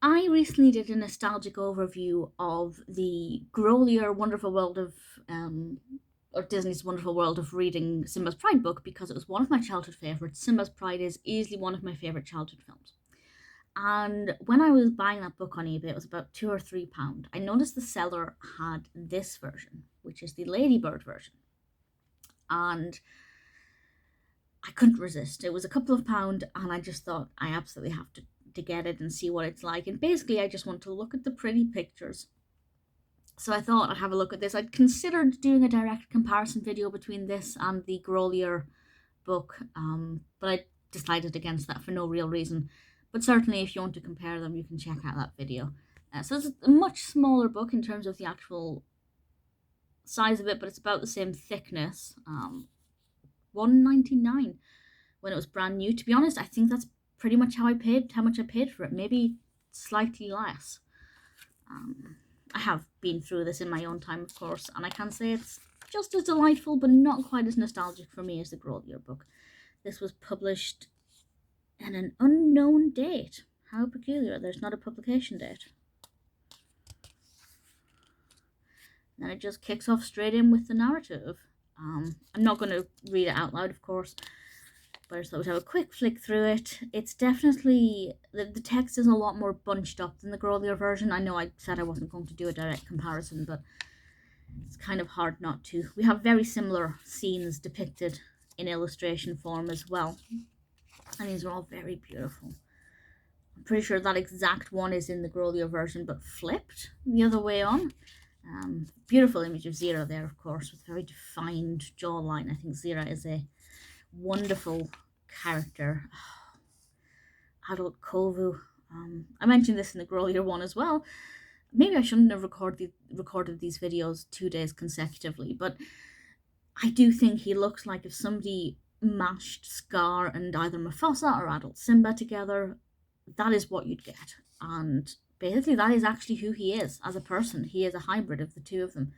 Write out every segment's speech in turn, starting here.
I recently did a nostalgic overview of the Grolier Wonderful World of, or Disney's Wonderful World of Reading Simba's Pride book because it was one of my childhood favourites. Simba's Pride is easily one of my favourite childhood films. And when I was buying that book on eBay, it was about £2 or £3. I noticed the seller had this version, which is the Ladybird version. And I couldn't resist. It was a couple of pound, and I just thought I absolutely have to get it and see what it's like. And basically, I just want to look at the pretty pictures. So I thought I'd have a look at this. I'd considered doing a direct comparison video between this and the Grolier book, but I decided against that for no real reason. But certainly, if you want to compare them, you can check out that video. So it's a much smaller book in terms of the actual size of it, but it's about the same thickness. $1.99 when it was brand new. To be honest, I think that's pretty much how much I paid for it. Maybe slightly less. I have been through this in my own time, of course, and I can say it's just as delightful, but not quite as nostalgic for me as the Grolier book. This was published in an unknown date. How peculiar. There's not a publication date. Then it just kicks off straight in with the narrative. I'm not going to read it out loud, of course, but I just thought we'd have a quick flick through it. It's definitely, the text is a lot more bunched up than the Grolier version. I know I said I wasn't going to do a direct comparison, but it's kind of hard not to. We have very similar scenes depicted in illustration form as well, and these are all very beautiful. I'm pretty sure that exact one is in the Grolier version, but flipped the other way on. Beautiful image of Zira there, of course, with very defined jawline. I think Zira is a wonderful character. Adult Kovu. I mentioned this in the Grolier one as well. Maybe I shouldn't have recorded these videos 2 days consecutively, but I do think he looks like if somebody mashed Scar and either Mufasa or adult Simba together, that is what you'd get. And basically, that is actually who he is as a person. He is a hybrid of the two of them.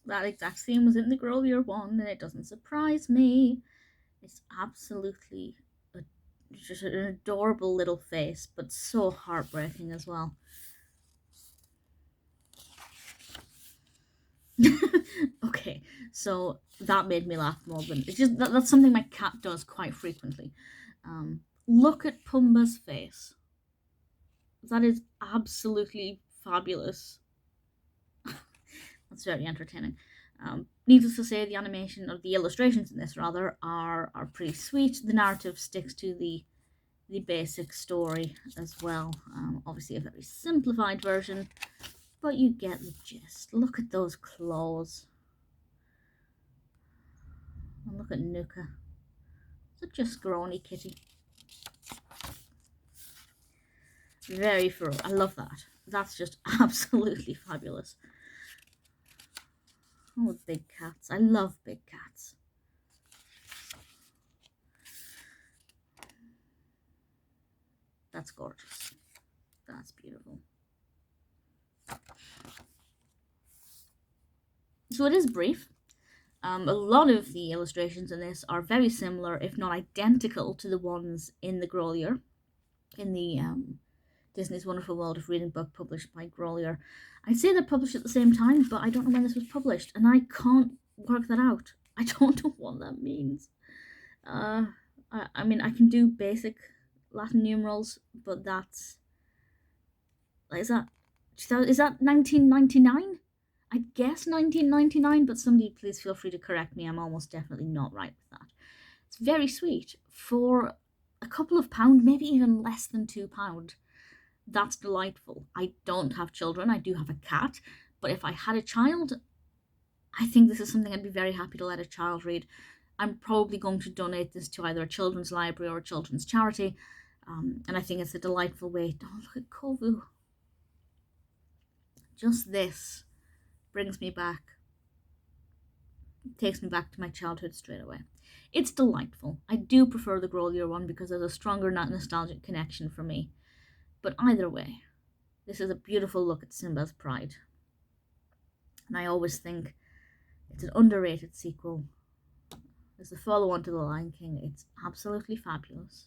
That exact scene was in the Grolier one, and it doesn't surprise me. It's absolutely just an adorable little face, but so heartbreaking as well. Okay, so that made me laugh more than it's just that's something my cat does quite frequently. Look at Pumbaa's face. That is absolutely fabulous. That's very entertaining. Needless to say, the animation, or the illustrations in this rather, are pretty sweet. The narrative sticks to the basic story as well. Obviously a very simplified version, but you get the gist. Look at those claws. And look at Nuka. Such a scrawny kitty. Very furrowed. I love that. That's just absolutely fabulous. Oh, big cats. I love big cats. That's gorgeous. That's beautiful. So it is brief. A lot of the illustrations in this are very similar, if not identical, to the ones in the Grolier, in the Disney's Wonderful World of Reading book published by Grolier. I'd say they're published at the same time, but I don't know when this was published, and I can't work that out. I don't know what that means. I mean, I can do basic Latin numerals, but that's... Is that 1999? I guess 1999, but somebody please feel free to correct me. I'm almost definitely not right with that. It's very sweet. For a couple of pound, maybe even less than £2. That's delightful. I don't have children. I do have a cat. But if I had a child, I think this is something I'd be very happy to let a child read. I'm probably going to donate this to either a children's library or a children's charity. And I think it's a delightful way. Oh, look at Kovu. Just this brings me back. Takes me back to my childhood straight away. It's delightful. I do prefer the Grolier one because there's a stronger nostalgic connection for me. But either way, this is a beautiful look at Simba's Pride. And I always think it's an underrated sequel. It's the follow-on to The Lion King. It's absolutely fabulous.